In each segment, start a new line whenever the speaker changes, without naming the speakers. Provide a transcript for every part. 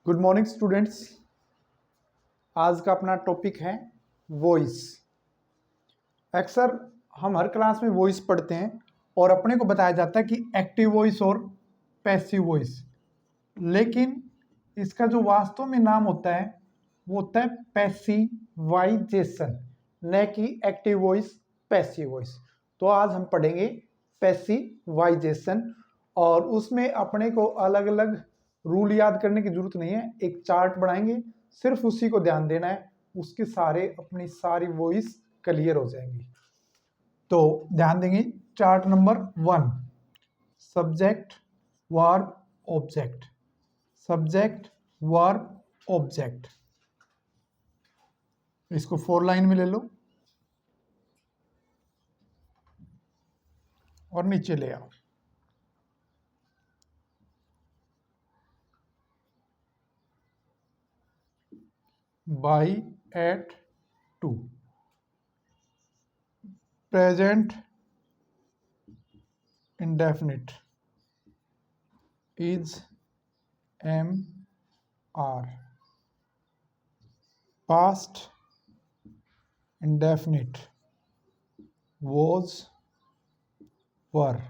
Good morning students. आज का अपना टॉपिक है वॉइस। अक्सर हम हर क्लास में वॉइस पढ़ते हैं और अपने को बताया जाता है कि एक्टिव वॉइस और पैसिव वॉइस, लेकिन इसका जो वास्तव में नाम होता है वो होता है पैसिवाइजेशन, न कि एक्टिव वॉइस पैसिव वॉइस। तो आज हम पढ़ेंगे पैसिवाइजेशन और उसमें अपने को अलग अलग रूल याद करने की जरूरत नहीं है। एक चार्ट बनाएंगे, सिर्फ उसी को ध्यान देना है, उसके सारे अपनी सारी वॉइस क्लियर हो जाएंगी। तो ध्यान देंगे। Chart number 1, subject verb object, subject verb object. इसको 4 लाइन में ले लो और नीचे ले आओ। बाई एट 2, present indefinite is MR, past indefinite was were,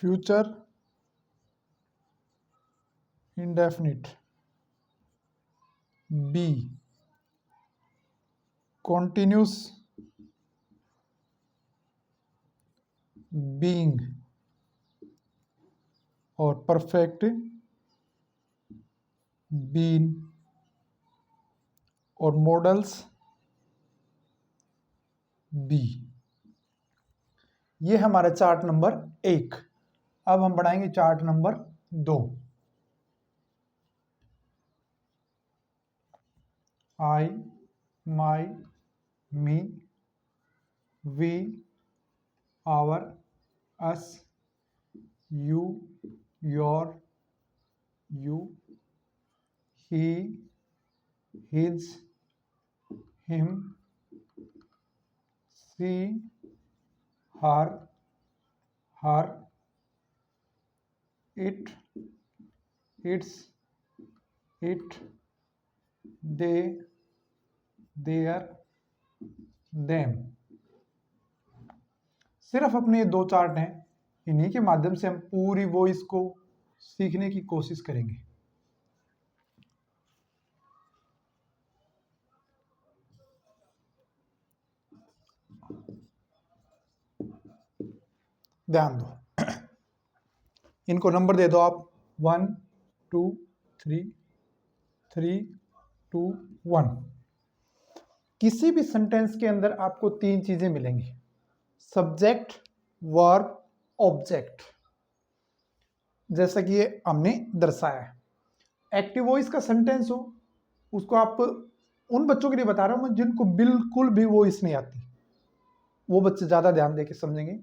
future indefinite be, continuous being और परफेक्ट बीन और मॉडल्स बी। ये हमारा चार्ट नंबर 1। अब हम बढ़ाएंगे chart number 2। I, my, me, we, our, us, you, your, you, he, his, him, she, her, her, it, its, it, they, their, them। सिर्फ अपने ये 2 चार्ट हैं, इन्हीं के माध्यम से हम पूरी वॉइस को सीखने की कोशिश करेंगे। ध्यान दो, इनको नंबर दे दो आप 1 2 3 3 2 1। किसी भी सेंटेंस के अंदर आपको 3 चीजें मिलेंगी, सब्जेक्ट वर्ब ऑब्जेक्ट, जैसा कि ये हमने दर्शाया है। एक्टिव वॉइस का सेंटेंस हो, उसको आप उन बच्चों के लिए बता रहा हूं मैं जिनको बिल्कुल भी वॉइस नहीं आती, वो बच्चे ज्यादा ध्यान देके समझेंगे।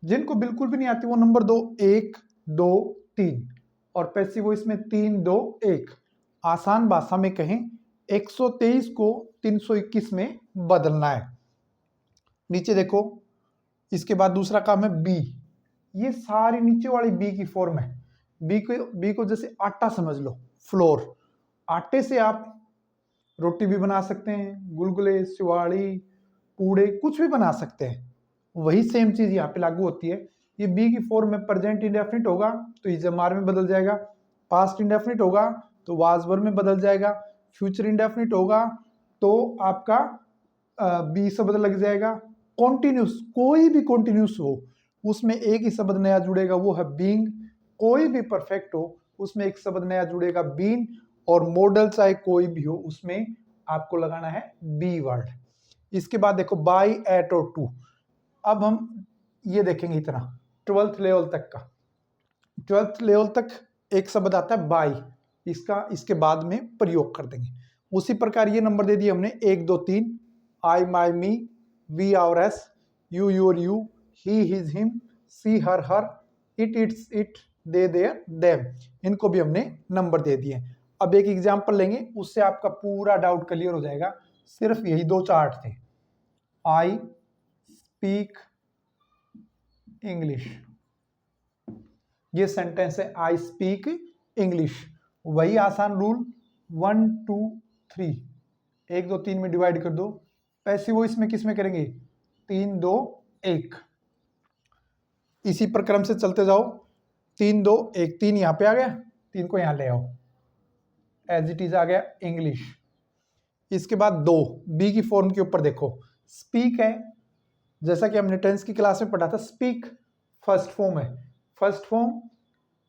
जिनको बिल्कुल भी नहीं आती वो नंबर 2 1 2 3, और पैसिव वॉइस में 3 2 1। आसान भाषा में कहें 123 को 321 में बदलना है। नीचे देखो, इसके बाद दूसरा काम है बी। ये सारी नीचे वाली बी की फॉर्म है। बी को जैसे आटा समझ लो, फ्लोर। आटे से आप रोटी भी बना सकते हैं, गुलगुले, सिवाड़ी, पूड़े, कुछ भी बना सकते हैं। वही सेम चीज यहाँ पे लागू होती है। ये बी की फॉर्म में प्रेजेंट इंडेफिनिट होगा तो इज एम आर में बदल जाएगा, पास्ट इंडेफिनिट होगा तो वाज वर में बदल जाएगा, फ्यूचर इंडेफिनिट होगा तो आपका बी शब्द लग जाएगा। कॉन्टिन्यूस, कोई भी कॉन्टिन्यूस हो उसमें एक ही शब्द नया जुड़ेगा, वो है बीइंग। कोई भी परफेक्ट हो उसमें एक शब्द नया जुड़ेगा, बीन। और मॉडल चाहे कोई भी हो उसमें आपको लगाना है बी वर्ड। इसके बाद देखो बाई एट और टू। अब हम ये देखेंगे इतना 12th लेवल तक का। 12th लेवल तक एक शब्द आता है बाई, इसके बाद में प्रयोग कर देंगे। उसी प्रकार ये नंबर दे दिए हमने 1 2 3, I my me, we our us, you your you, he his him, she her her, it its it, they their them. इनको भी हमने नंबर दे दिए। अब एक एग्जांपल लेंगे, उससे आपका पूरा डाउट क्लियर हो जाएगा। सिर्फ यही 2 चार्ट थे। आई स्पीक इंग्लिश, ये सेंटेंस है आई स्पीक इंग्लिश। वही आसान रूल 1 2 3 1 2 3 में डिवाइड कर दो। पैसिव वॉइस में किस में करेंगे 3 2 1। इसी पर क्रम से चलते जाओ 3 2 1 3 यहाँ पे आ गया 3 को यहाँ ले आओ एज इट इज आ गया इंग्लिश। इसके बाद 2 बी की फॉर्म के ऊपर देखो स्पीक है जैसा कि हमने टेंस की क्लास में पढ़ा था स्पीक फर्स्ट फॉर्म है। फर्स्ट फॉर्म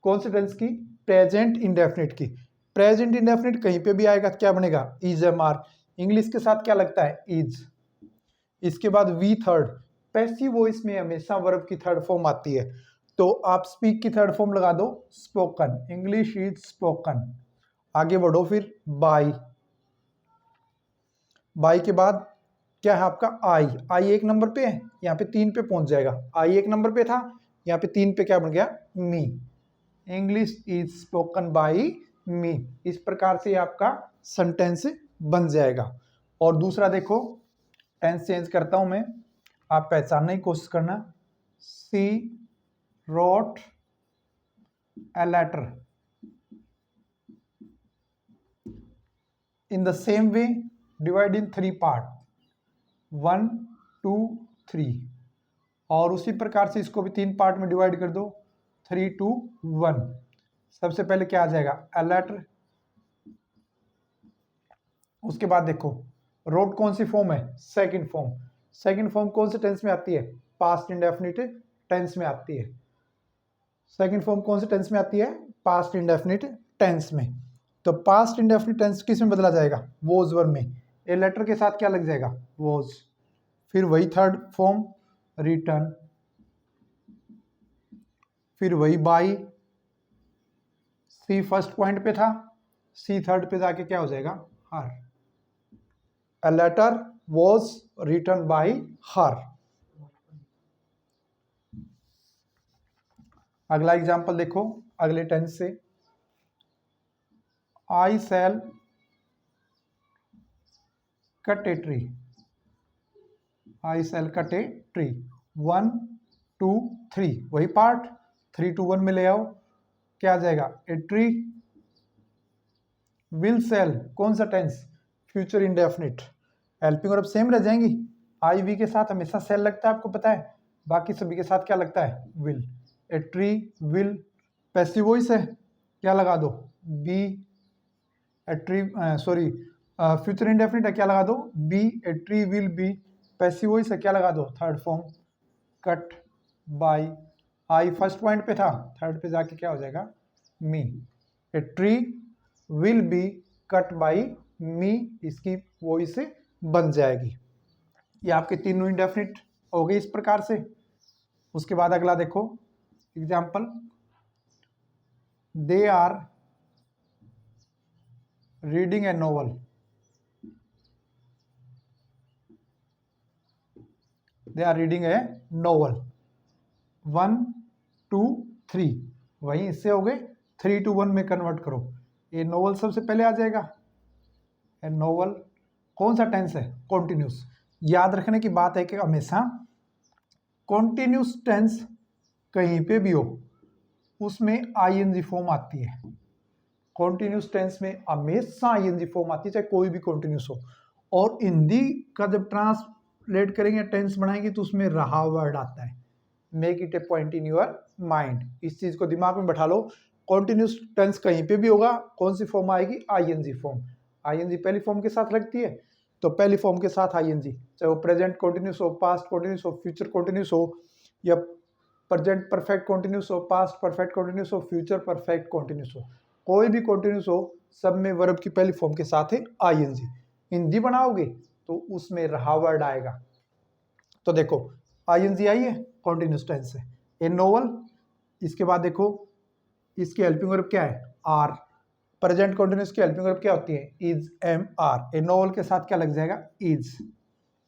कौन से टेंस की प्रेजेंट इंडेफिनिट की। प्रेजेंट इंडेफिनिट कहीं पे भी आएगा क्या बनेगा इज एम आर इंग्लिश के साथ क्या लगता है इज। इसके बाद वी थर्ड पैसिव वॉइस में हमेशा वर्ब की थर्ड फॉर्म आती है तो आप स्पीक की थर्ड फॉर्म लगा दो स्पोकन इंग्लिश इज स्पोकन। आगे बढ़ो फिर बाय बाय के बाद क्या है आपका आई आई 1 नंबर पे है यहाँ पे 3 पे पहुंच जाएगा आई 1 नंबर पे था यहाँ पे 3 पे क्या बन गया मी इंग्लिश इज स्पोकन बाय मी। इस प्रकार से आपका सेंटेंस बन जाएगा। और दूसरा देखो टेंस चेंज करता हूं मैं आप पहचानने की कोशिश करना she wrote a letter in the same way divide in 3 part 1 2 3 और उसी प्रकार से इसको भी 3 पार्ट में डिवाइड कर दो 3 2 1। सबसे पहले क्या आ जाएगा ए लेटर। उसके बाद देखो रोट कौन सी फॉर्म है सेकंड फॉर्म। सेकंड फॉर्म कौन से टेंस में आती है पास्ट इंडेफिनिट टेंस में आती है। सेकंड फॉर्म कौन से टेंस में आती है पास्ट इंडेफिनिट टेंस में। तो पास्ट इंडेफिनिट टेंस किस में बदला जाएगा वॉज वर्ब में ए लेटर के साथ क्या लग जाएगा वॉज। फिर वही थर्ड फॉर्म रिटर्न फिर वही बाई सी फर्स्ट पॉइंट पे था सी थर्ड पे जाके क्या हो जाएगा her a letter was return by her. अगला एग्जांपल देखो अगले टेंस से I shall cut a tree I shall cut a tree 1 2 3 वही पार्ट 3 2 1 में ले आओ क्या आ जाएगा ए ट्री विल सेल कौन सा tense future indefinite helping verb same रह जाएंगी आई वी के साथ हमेशा सेल लगता है आपको पता है बाकी सभी के साथ क्या लगता है will. A tree will passive voice है क्या लगा दो be a tree sorry future indefinite है क्या लगा दो be a tree will be passive voice है क्या लगा दो third form cut by I first point पे था थर्ड पे जाके क्या हो जाएगा me a tree will be cut by me इसकी वॉइस बन जाएगी। ये आपके तीनों इंडेफिनिट हो गए इस प्रकार से। उसके बाद अगला देखो example they are reading a novel they are reading a novel 1 2 3 वहीं इससे हो गए 3 to 1 में कन्वर्ट करो ये नोवेल सबसे पहले आ जाएगा। ए नोवेल कौन सा टेंस है कॉन्टिन्यूस। याद रखने की बात है कि हमेशा कॉन्टिन्यूस टेंस कहीं पे भी हो उसमें आईएनजी फॉर्म आती है। कॉन्टिन्यूस टेंस में हमेशा आईएनजी फॉर्म आती है चाहे कोई भी कॉन्टिन्यूस हो। और हिंदी का जब ट्रांसलेट करेंगे टेंस बनाएंगे तो उसमें रहा वर्ड आता है make it A point in your mind. इस चीज को दिमाग में बैठा लो कॉन्टिन्यूस टेंस कहीं पे भी होगा कौन सी फॉर्म आएगी आईएनजी फॉर्म। आईएनजी पहली फॉर्म के साथ लगती है तो पहली फॉर्म के साथ आईएनजी चाहे वो प्रेजेंट कॉन्टिन्यूस हो पास्ट कॉन्टिन्यूस हो फ्यूचर कॉन्टिन्यूस हो या प्रेजेंट परफेक्ट कॉन्टिन्यूस हो पास्ट परफेक्ट कॉन्टिन्यूस हो फ्यूचर परफेक्ट कॉन्टिन्यूस हो कोई भी कॉन्टिन्यूस हो सब में वर्ब की पहली फॉर्म के साथ है आईएनजी। हिंदी बनाओगे तो उसमें रहा वर्ड आएगा। तो देखो आईएनजी आई है कॉन्टिन्यूस टेंस है ए नोवेल। इसके बाद देखो इसकी हेल्पिंग वर्ब क्या है आर प्रेजेंट कॉन्टिन्यूस की हेल्पिंग वर्ब क्या होती है is am are. A novel के साथ क्या लग जाएगा इज।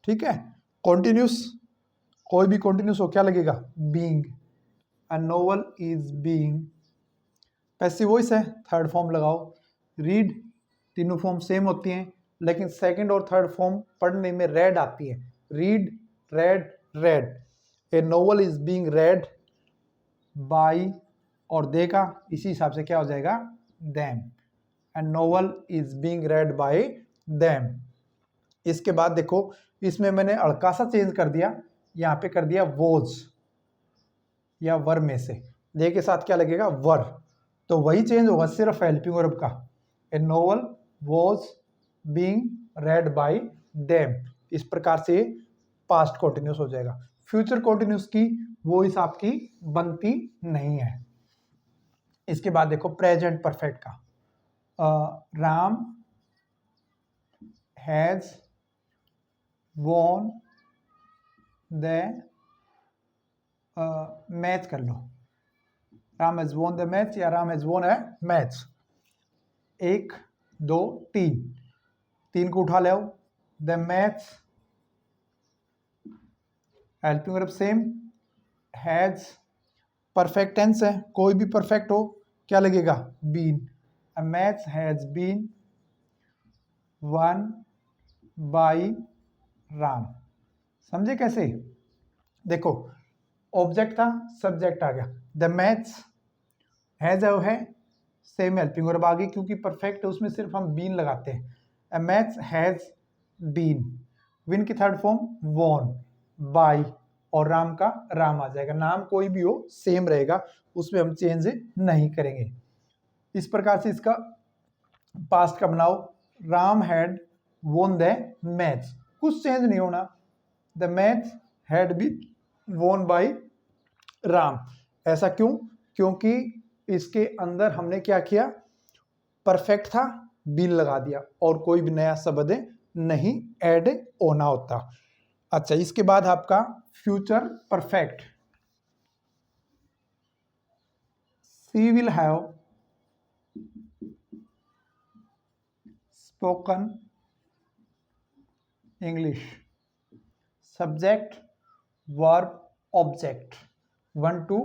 ठीक है कॉन्टिन्यूस कोई भी कॉन्टिन्यूस हो क्या लगेगा being a novel is being. Passive voice है थर्ड फॉर्म लगाओ रीड तीनों फॉर्म सेम होती हैं लेकिन सेकंड और थर्ड फॉर्म पढ़ने में रेड आती है read read read. A novel is being read by और दे का इसी हिसाब से क्या हो जाएगा them. And novel is being read by them. इसके बाद देखो इसमें मैंने अड़का सा चेंज कर दिया, यहाँ पे कर दिया वॉज या वर में से, दे के साथ क्या लगेगा वर, तो वही चेंज होगा सिर्फ हेल्पिंग वर्ब का। ए novel was being read by them, इस प्रकार से पास्ट कॉन्टिन्यूस हो जाएगा। फ्यूचर कॉन्टिन्यूस की वो हिसाब की बनती नहीं है। इसके बाद देखो प्रेजेंट परफेक्ट का, Ram has won the match कर लो, Ram has won the match या Ram has won a match. 1 2 3 को उठा ले आओ, the match helping verb same, has perfect tense है, कोई भी परफेक्ट हो क्या लगेगा been, a match has been won by Ram. समझे कैसे? देखो ऑब्जेक्ट था सब्जेक्ट आ गया, द मैच हैज है सेम हेल्पिंग वर्ब आ गई, क्योंकि परफेक्ट है उसमें सिर्फ हम बीन लगाते हैं। A match has been, win की थर्ड फॉर्म वॉन, बाय और राम का राम आ जाएगा, नाम कोई भी हो सेम रहेगा, उसमें हम चेंज नहीं करेंगे। इस प्रकार से इसका पास्ट का बनाओ, Ram had won the match, कुछ चेंज नहीं होना, द मैच हैड बीन वोन बाय राम। ऐसा क्यों? क्योंकि इसके अंदर हमने क्या किया, परफेक्ट था बीन लगा दिया और कोई भी नया शब्द नहीं ऐड होना होता। अच्छा इसके बाद आपका future perfect, she will have spoken English, subject verb object 1 2